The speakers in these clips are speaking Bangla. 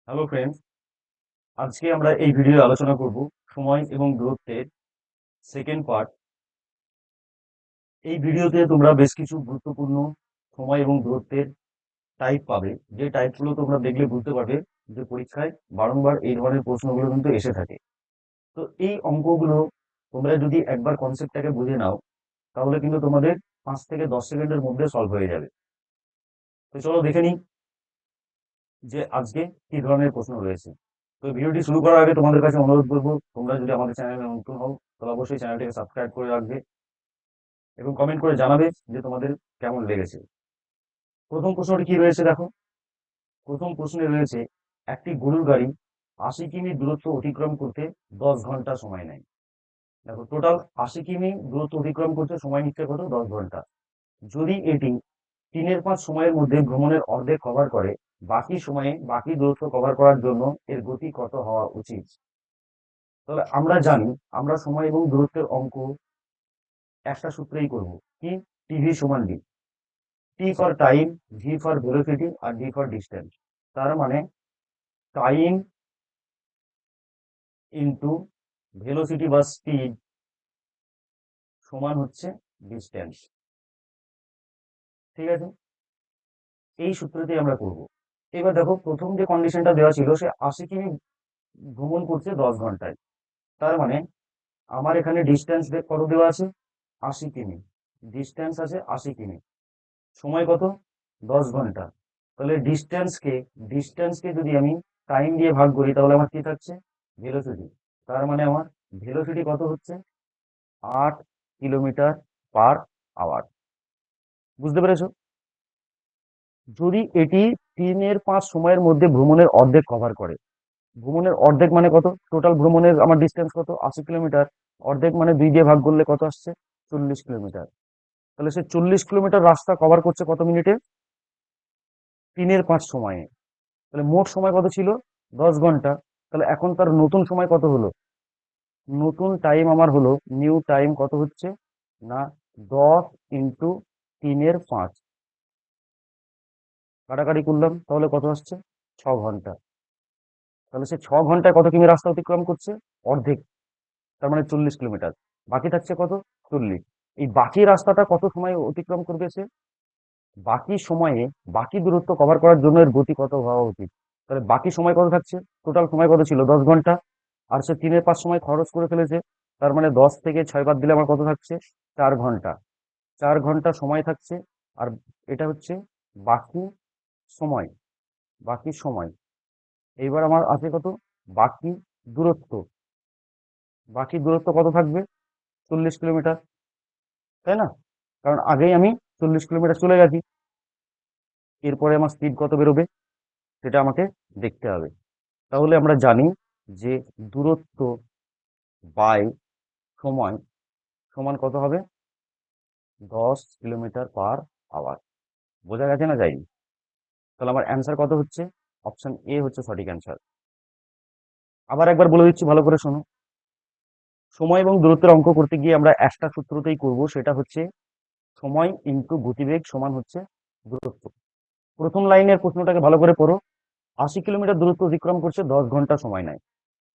হ্যালো ফ্রেন্ডস, আজকে আমরা এই ভিডিও আলোচনা করব সময় এবং দূরত্বের সেকেন্ড পার্ট। এই ভিডিওতে তোমরা বেশ কিছু গুরুত্বপূর্ণ সময় এবং দূরত্বের টাইপ পাবে, যে টাইপগুলো তোমরা দেখলে বুঝতে পারবে যে পরীক্ষায় বারংবার এই ধরনের প্রশ্নগুলো কিন্তু এসে থাকে। তো এই অঙ্কগুলো তোমরা যদি একবার কনসেপ্টটাকে বুঝে নাও, তাহলে কিন্তু তোমাদের 5 থেকে 10 সেকেন্ডের মধ্যে সলভ হয়ে যাবে। তো চলো দেখে নিই যে আজকে কি ধরনের প্রশ্ন রয়েছে। তো ভিডিওটি শুরু করার আগে তোমাদের কাছে অনুরোধ করবো, তোমরা যদি আমাদের চ্যানেলে নতুন হও তাহলে অবশ্যই চ্যানেলটিকে সাবস্ক্রাইব করে রাখবে এবং কমেন্ট করে জানাবে যে তোমাদের কেমন লেগেছে। প্রথম প্রশ্নটি কি রয়েছে দেখো। প্রথম প্রশ্নে রয়েছে, একটি গরুর গাড়ি 80 কিমি দূরত্ব অতিক্রম করতে 10 ঘন্টা সময় নেয়। দেখো, টোটাল 80 কিমি দূরত্ব অতিক্রম করতে সময় নিচ্ছে কত? 10 ঘন্টা। যদি এটি 3/5 সময়ের মধ্যে ভ্রমণের অর্ধেক কভার করে, বাকি সময়ে বাকি দূরত্ব কভার করার জন্য এর গতি কত হওয়া উচিত? তাহলে আমরা জানি, আমরা সময় এবং দূরত্বের অঙ্ক একটা সূত্রেই করব। কি? টিভি সমান D. T for time, V for velocity আর ডি ফর ডিস্টেন্স। তার মানে টাইম ইন্টু ভেলোসিটি বা স্পিড সমান হচ্ছে ডিস্টেন্স। ঠিক আছে, এই সূত্রটি আমরা করব। এবার দেখো, প্রথম যে কন্ডিশনটা দেওয়া ছিল, সে 80 কিমি ভ্রমণ করছে 10 ঘন্টায়। তার মানে আমার এখানে ডিস্টেন্স কত দেওয়া আছে? 80 কিমি। ডিস্টেন্স আছে 80 কিমি, সময় কত? 10 ঘন্টা। তাহলে ডিস্টেন্সকে যদি আমি টাইম দিয়ে ভাগ করি, তাহলে আমার কি থাকছে? ভেলোসিটি। তার মানে আমার ভেলোসিটি কত হচ্ছে? 8 কিলোমিটার পার আওয়ার। বুঝতে পেরেছো? যদি এটি 3/5 সময়ের মধ্যে ভ্রমণের অর্ধেক কভার করে, ভ্রমণের অর্ধেক মানে কত? টোটাল ভ্রমণের আমার ডিস্টেন্স কত? 80 কিলোমিটার। অর্ধেক মানে 2 দিয়ে ভাগ করলে কত আসছে? 40 কিলোমিটার। তাহলে সে 40 কিলোমিটার রাস্তা কভার করছে কত মিনিটে? 3/5 সময়ে। তাহলে মোট সময় কত ছিল? 10 ঘন্টা। তাহলে এখন তার নতুন সময় কত হলো? নতুন টাইম আমার হলো, নিউ টাইম কত হচ্ছে না, 10 × 3/5। কাটাকাটি করলাম, তাহলে কত আসছে? 6 ঘন্টা। তাহলে সে 6 ঘন্টায় কত কিমি রাস্তা অতিক্রম করছে? অর্ধেক। তার মানে 40 কিলোমিটার। বাকি থাকছে কত? 40। এই বাকি রাস্তাটা কত সময় অতিক্রম করবে সে? বাকি সময়ে বাকি দূরত্ব কভার করার জন্য এর গতি কত হওয়া উচিত? তাহলে বাকি সময় কত থাকছে? টোটাল সময় কত ছিল? 10 ঘন্টা। আর সে 3/5 সময় খরচ করে ফেলেছে। তার মানে 10 থেকে 6 বাদ দিলে আমার কত থাকছে? 4 ঘন্টা। 4 ঘন্টা সময় থাকছে। আর এটা হচ্ছে বাকি সময়। বাকি সময়। এইবার আমার আছে কত? বাকি দূরত্ব। বাকি দূরত্ব কত থাকবে? 40 কিলোমিটার। তাই না? কারণ আগেই আমি 40 কিলোমিটার চলে গেছি। এরপরে আমার স্পিড কত বেরোবে সেটা আমাকে দেখতে হবে। তাহলে আমরা জানি যে দূরত্ব বাই সময় সমান কত হবে? 10 কিলোমিটার পার আওয়ার। বোঝা গেছে না যায়নি? তাহলে আমার অ্যান্সার কত হচ্ছে? অপশন এ হচ্ছে সঠিক অ্যান্সার। আবার একবার বলে দিচ্ছি, ভালো করে শোনো। সময় এবং দূরত্বের অঙ্ক করতে গিয়ে আমরা একটা সূত্রতেই করব, সেটা হচ্ছে সময় ইন্টু গতিবেগ সমান হচ্ছে দূরত্ব। প্রথম লাইনের প্রশ্নটাকে ভালো করে পড়ো। 80 কিলোমিটার দূরত্ব অতিক্রম করছে, 10 ঘন্টা সময় নেয়।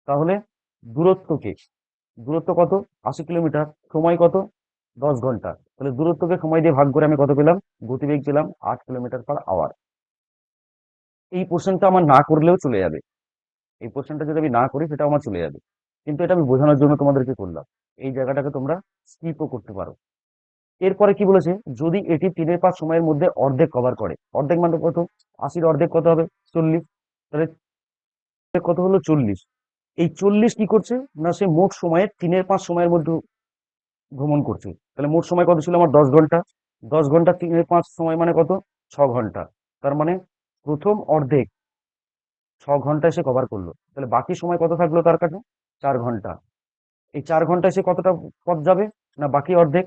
তাহলে দূরত্বকে, দূরত্ব কত? 80 কিলোমিটার। সময় কত? 10 ঘন্টা। তাহলে দূরত্বকে সময় দিয়ে ভাগ করে আমি কত পেলাম? গতিবেগ পেলাম 8 কিলোমিটার পার আওয়ার। এই পোর্শনটা আমার না করলেও চলে যাবে। এই পোর্শনটা যদি আমি না করি সেটাও আমার চলে যাবে, কিন্তু এটা আমি বোঝানোর জন্য তোমাদেরকে করলাম। এই জায়গাটাকে তোমরা স্কিপও করতে পারো। এরপরে কি বলেছে? যদি এটি 3/5 সময়ের মধ্যে অর্ধেক কভার করে, অর্ধেক মানে কত? 80-র অর্ধেক কত হবে? 40। তাহলে কত হলো? 40। এই 40 কি করছে না, সে মোট সময়ের 3/5 সময়ের মধ্যে ভ্রমণ করছে। তাহলে মোট সময় কত ছিল আমার? 10 ঘন্টা। 10 ঘন্টা 3/5 সময় মানে কত? 6 ঘন্টা। তার মানে প্রথম অর্ধেক 6 ঘন্টায় সে কভার করলো। তাহলে বাকি সময় কত থাকলো তার কাছে? 4 ঘন্টা। এই 4 ঘন্টায় সে কতটা পথ যাবে না, বাকি অর্ধেক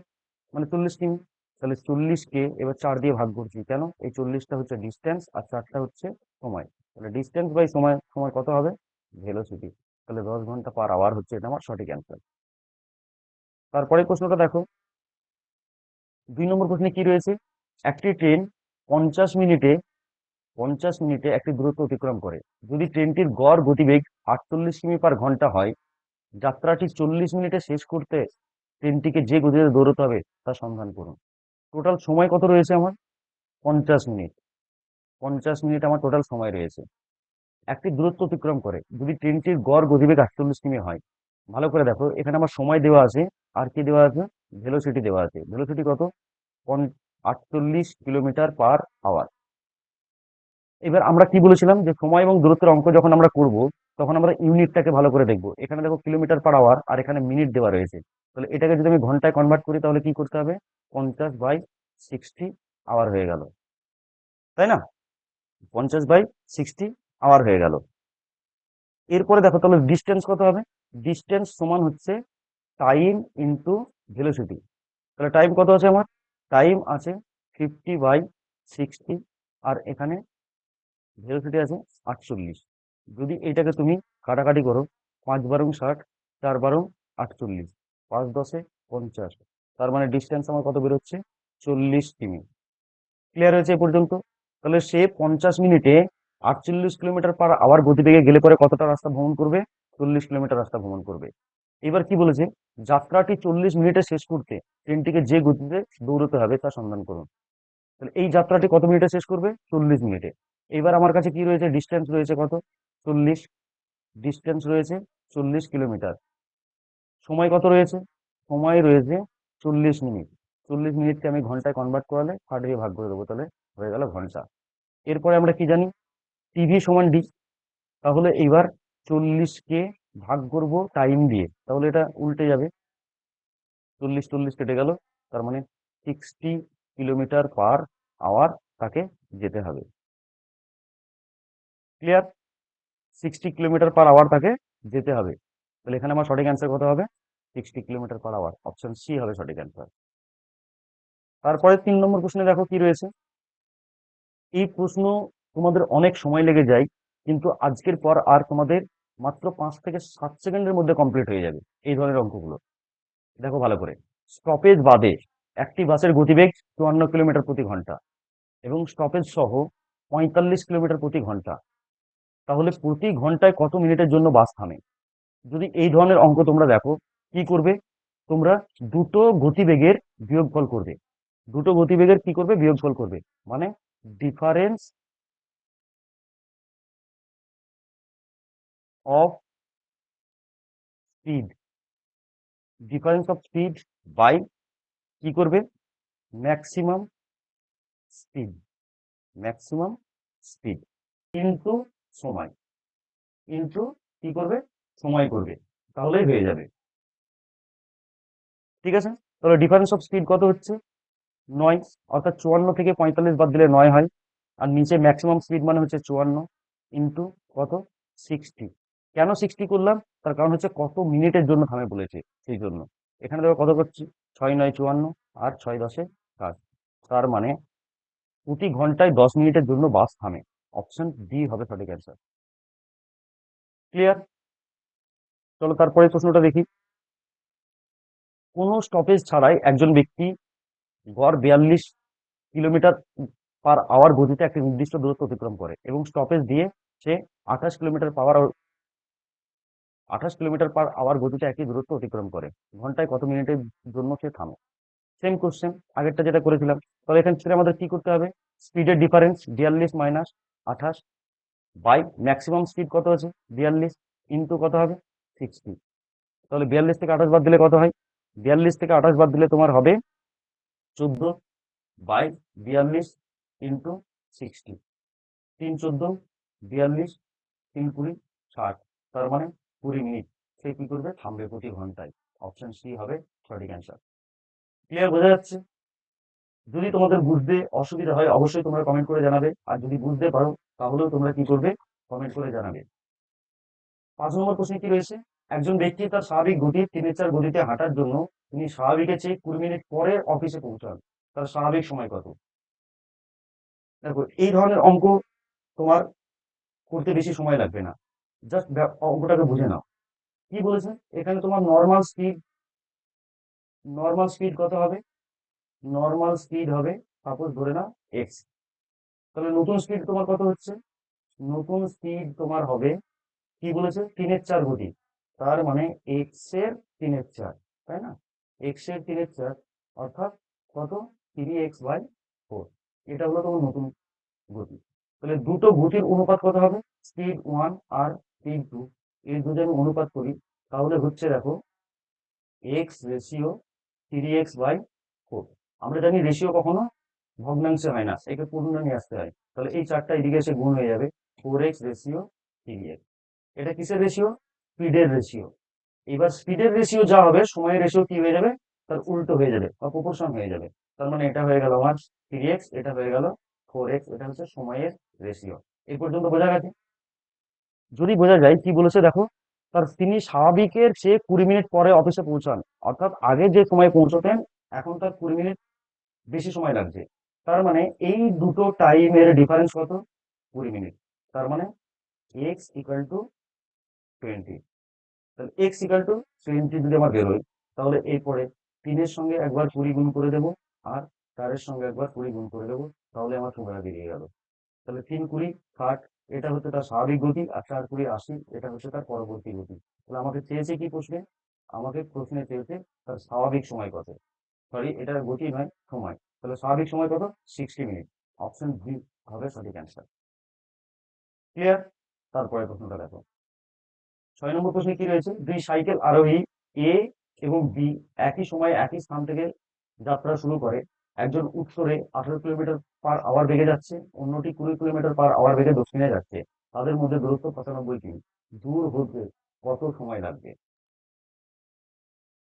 মানে 40 কিমি। তাহলে 40-কে এবার 4 দিয়ে ভাগ করছি, কেন? এই 40টা হচ্ছে ডিস্টেন্স আর 4টা হচ্ছে সময়। তাহলে ডিস্টেন্স বাই সময় সময় কত হবে? ভেলোসিটি। তাহলে 10 ঘন্টা পার আওয়ার হচ্ছে এটা আমার সঠিক অ্যান্সার। তারপরে প্রশ্নটা দেখো। 2 নম্বর প্রশ্নে কি রয়েছে? একটি ট্রেন 50 মিনিটে 50 মিনিটে একটি দূরত্ব অতিক্রম করে। যদি ট্রেনটির গড় গতিবেগ 48 কিমি/ঘন্টা হয়, যাত্রাটি 40 মিনিটে শেষ করতে ট্রেনটিকে যে গতিতে দৌড়তে হবে তা সন্ধান করুন। টোটাল সময় কত রয়েছে আমার? 50 মিনিট। 50 মিনিট আমার টোটাল সময় রয়েছে। একটি দূরত্ব অতিক্রম করে যদি ট্রেনটির গড় গতিবেগ 48 কিমি হয়। ভালো করে দেখো, এখানে আমার সময় দেওয়া আছে, আর কি দেওয়া আছে? ভেলোসিটি দেওয়া আছে। ভেলোসিটি কত? 48 কিলোমিটার/আওয়ার। এবার আমরা কি বলেছিলাম যে সময় এবং দূরত্বের অঙ্ক যখন আমরা করব, তখন আমরা ইউনিটটাকে ভালো করে দেখবো। এখানে দেখো কিলোমিটার/আওয়ার, আর এখানে মিনিট দেওয়া রয়েছে। তাহলে এটাকে যদি আমি ঘন্টায় কনভার্ট করি তাহলে কি করতে হবে? 50/60 আওয়ার হয়ে গেল, তাই না? 50/60 আওয়ার হয়ে গেল। এরপরে দেখো তাহলে ডিস্টেন্স কত হবে? ডিস্টেন্স সমান হচ্ছে টাইম ইন্টু ভেলোসিটি। তাহলে টাইম কত আছে আমার? টাইম আছে 50/60, আর এখানে ভেলোসিটি আছে 48। যদি এইটাকে তুমি কাটাকাটি করো, 5 × 60, 4 × 48, 5 × 10 = 50। তার মানে ডিস্টেন্স আমার কত বেরোচ্ছে? 40 কিমি। ক্লিয়ার হয়েছে এ পর্যন্ত? তাহলে সে 50 মিনিটে 48 কিলোমিটার/আওয়ার গতিবেগে গেলে পরে কতটা রাস্তা ভ্রমণ করবে? 40 কিলোমিটার রাস্তা ভ্রমণ করবে। এবার কি বলেছে? যাত্রাটি 40 মিনিটে শেষ করতে ট্রেনটিকে যে গতিতে দৌড়তে হবে তা সন্ধান করুন। তাহলে এই যাত্রাটি কত মিনিটে শেষ করবে? 40 মিনিটে। এবার আমার কাছে কি রয়েছে? ডিস্টেন্স রয়েছে কত? 40। ডিস্টেন্স রয়েছে 40 কিলোমিটার। সময় কত রয়েছে? সময় রয়েছে 40 মিনিট। 40 মিনিটকে আমি ঘন্টায় কনভার্ট করালে 60 দিয়ে ভাগ করে দেবো, তাহলে হয়ে গেল ঘন্টা। এরপরে আমরা কি জানি? টিভি সমান ডি। তাহলে এইবার 40কে ভাগ করব টাইম দিয়ে, তাহলে এটা উল্টে যাবে। 40 কেটে গেল, তার মানে 60 কিলোমিটার/আওয়ার তাকে যেতে হবে। ক্লিয়ার? 60 কিলোমিটার/আওয়ার তাকে যেতে হবে। তাহলে এখানে আমার সঠিক অ্যান্সার কত হবে? 60 কিলোমিটার/আওয়ার। অপশন সি হবে সঠিক অ্যান্সার। তারপরে 3 নম্বর প্রশ্নে দেখো কি রয়েছে। এই প্রশ্ন তোমাদের অনেক সময় লেগে যায়, কিন্তু আজকের পর আর তোমাদের মাত্র 5 থেকে 7 সেকেন্ডের মধ্যে কমপ্লিট হয়ে যাবে এই ধরনের অঙ্কগুলো। দেখো ভালো করে। স্টপেজ বাদে একটি বাসের গতিবেগ 54 কিলোমিটার/ঘন্টা এবং স্টপেজ সহ 45 কিলোমিটার/ঘন্টা। তাহলে প্রতি ঘন্টায় কত মিনিটের জন্য বাস থামে? যদি এই ধরনের অঙ্ক তোমরা দেখো, কি করবে? তোমরা দুটো গতিবেগের বিয়োগফল করবে। দুটো গতিবেগের কি করবে? বিয়োগফল করবে। মানে difference of speed. Difference of speed by কি করবে? Maximum speed. ম্যাক্সিমাম স্পিড কিন্তু সময়, কিন্তু কি করবে? সময় করবে। তাহলেই হয়ে যাবে। ঠিক আছে? তাহলে ডিফারেন্স অফ স্পিড কত হচ্ছে? 9। অর্থাৎ 54 থেকে 45 বাদ দিলে 9 হয়। আর নিচে ম্যাক্সিমাম স্পিড মানে হচ্ছে 54 ইন্টু কত? 60। কেন 60 করলাম? তার কারণ হচ্ছে কত মিনিটের জন্য থামে বলেছে, সেই জন্য। এখানে দেখো কত করছি? 6 × 9 = 54, আর 6 × 10 = 60। তার মানে প্রতি ঘন্টায় 10 মিনিটের জন্য বাস থামে। অপশন ডি হবে সঠিক অ্যান্সার। ক্লিয়ার? চলো তারপরে প্রশ্নটা দেখি। কোনো স্টপেজ ছাড়াই একজন ব্যক্তি গড় 42 কিলোমিটার/আওয়ার গতিতে একটি নির্দিষ্ট দূরত্ব অতিক্রম করে এবং স্টপেজ দিয়ে সে 28 কিলোমিটার/আওয়ার গতিতে একই দূরত্ব অতিক্রম করে। ঘন্টায় কত মিনিটের জন্য সে থামে? সেম কোশ্চেন, আগেরটা যেটা করেছিলাম। তবে এখান থেকে আমাদের কি করতে হবে? স্পিডের difference 42 minus 28 by maximum speed কত আছে? 42 ইন্টু কত হবে? 60। তাহলে 42 থেকে 28 বাদ দিলে কত হয়? 42 থেকে 28 বাদ দিলে তোমার হবে 14/42 ইন্টু 60। 3 × 14 = 42, 3 × 20 = 60। তার মানে 20 মিনিট সে কি করবে? থামবে প্রতি ঘন্টায়। অপশন সি হবে সঠিক অ্যান্সার। ক্লিয়ার? বোঝা যাচ্ছে? যদি তোমাদের বুঝতে অসুবিধা হয় অবশ্যই তোমরা কমেন্ট করে জানাবে, আর যদি বুঝতে পারো তাহলেও তোমরা কি করবে? কমেন্ট করে জানাবে। 5 নম্বর প্রশ্নে কি রয়েছে? একজন ব্যক্তি তার স্বাভাবিক গতি 3/4 গতিতে হাঁটার জন্য তিনি স্বাভাবিকের চেয়ে 20 মিনিট পরে অফিসে পৌঁছান। তার স্বাভাবিক সময় কত? দেখো এই ধরনের অঙ্ক তোমার করতে বেশি সময় লাগবে না। জাস্ট অঙ্কটাকে বুঝে নাও। কি বলেছে? এখানে তোমার নর্মাল স্পিড কত হবে? নর্মাল স্পিড হবে, সাপোজ ধরে নাও এক্স। তাহলে নতুন স্পিড তোমার কত হচ্ছে? নতুন স্পিড তোমার হবে, কি বলেছে, 3/4 গতি। তার মানে এক্স এর 3/4, তাই না? এক্স এর 3/4 অর্থাৎ কত? 3x/4। এটা হলো তোমার নতুন গতি। তাহলে দুটো গতির অনুপাত কত হবে? স্পিড 1 আর স্পিড 2, এই যদি আমি অনুপাত করি তাহলে হচ্ছে দেখো এক্স রেশিও 3x/4। আমরা জানি রেশিও কখনো ভগ্নাংশে হয় না, একে পূর্ণ নিয়ে আসতে হয়। তাহলে এই চারটা এদিকে এসে গুণ হয়ে যাবে 4x রেশিও 3x। এটা কিসের রেশিও? স্পিডের রেশিও। এবার স্পিডের রেশিও যা হবে সময়ের রেশিও কি হয়ে যাবে? তার উল্টো হয়ে যাবে বা প্রপোর্শন হয়ে যাবে। তার মানে এটা হয়ে গেল আমার 3x, এটা হয়ে গেল 4x, এটা হচ্ছে সময়ের রেশিও। এই পর্যন্ত বোঝা গেছে? যদি বোঝা যায়, কি বলেছে দেখো, তিনি স্বাভাবিকের চেয়ে 20 মিনিট পরে অফিসে পৌঁছান। অর্থাৎ আগে যে সময় পৌঁছতেন এখন তার 20 মিনিট বেশি সময় লাগছে। তার মানে এই দুটো টাইমের ডিফারেন্স কত? 20 মিনিট। তার মানে এক্স ইকুয়াল টু 20। তাহলে এক্স ইকুয়াল টু 20 যদি আমার বেরোয়, তাহলে এরপরে 3-এর সঙ্গে একবার 20 গুণ করে দেবো, আর 4-এর সঙ্গে একবার 20 গুণ করে দেবো, তাহলে আমার সময়টা বেরিয়ে গেল। তাহলে 3×20=60, এটা হচ্ছে তার স্বাভাবিক গতি, আর 4×20=80, এটা হচ্ছে তার পরবর্তী গতি। তাহলে আমাকে চেয়েছে কি প্রশ্নে? আমাকে প্রশ্নে চেয়েছে তার স্বাভাবিক সময় কত। সরি, এটা গতি নয়, সময়। তাহলে স্বাভাবিক সময় কত? 60 মিনিট। অপশন বি হবে সঠিক অ্যান্সার। ক্লিয়ার? তারপরে প্রশ্নটা দেখো, 6 নম্বর প্রশ্নে কি রয়েছে? দুই সাইকেল আরোহী এ এবং বি একই সময়ে একই স্থান থেকে যাত্রা শুরু করে। একজন উত্তরে 18 কিলোমিটার/আওয়ার বেগে যাচ্ছে, অন্যটি 20 কিলোমিটার/আওয়ার বেগে দক্ষিণে যাচ্ছে। তাদের মধ্যে দূরত্ব 95 কিমি। দূর হতে কত সময় লাগবে?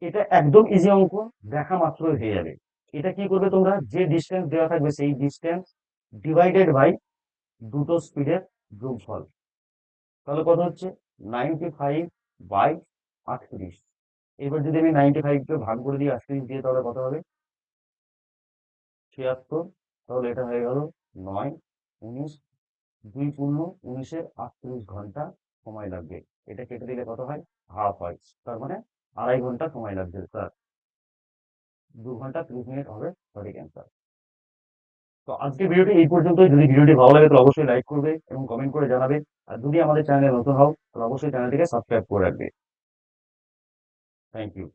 এটা একদম ইজি অঙ্ক, দেখা মাত্রই হয়ে যাবে। এটা কি করবে তোমরা, যে ডিস্টেন্স দেওয়া থাকবে সেই ডিস্টেন্স ডিভাইডেড বাই দুটো স্পিডের যোগফল। তাহলে কত হচ্ছে? 95/38। এবার যদি আমি 95কে ভাগ করে দিই 38 দিয়ে, তাহলে কত হবে? 76। তাহলে এটা হয়ে গেল 9, 19, 2×19 38 ঘন্টা সময় লাগবে। এটা কেটে দিলে কত হয়? হাফ হয়। তার মানে 2.5 ঘন্টা সময় লাগবে স্যার। 2 ঘন্টা 30 মিনিট হবে সঠিক অ্যান্সার। তো আজকে ভিডিওটি এই পর্যন্তই। যদি ভিডিওটি ভালো লাগে তাহলে অবশ্যই লাইক করবে এবং কমেন্ট করে জানাবে। আর যদি আমাদের চ্যানেলে নতুন হও তাহলে অবশ্যই চ্যানেলটিকে সাবস্ক্রাইব করে রাখবে। Thank you.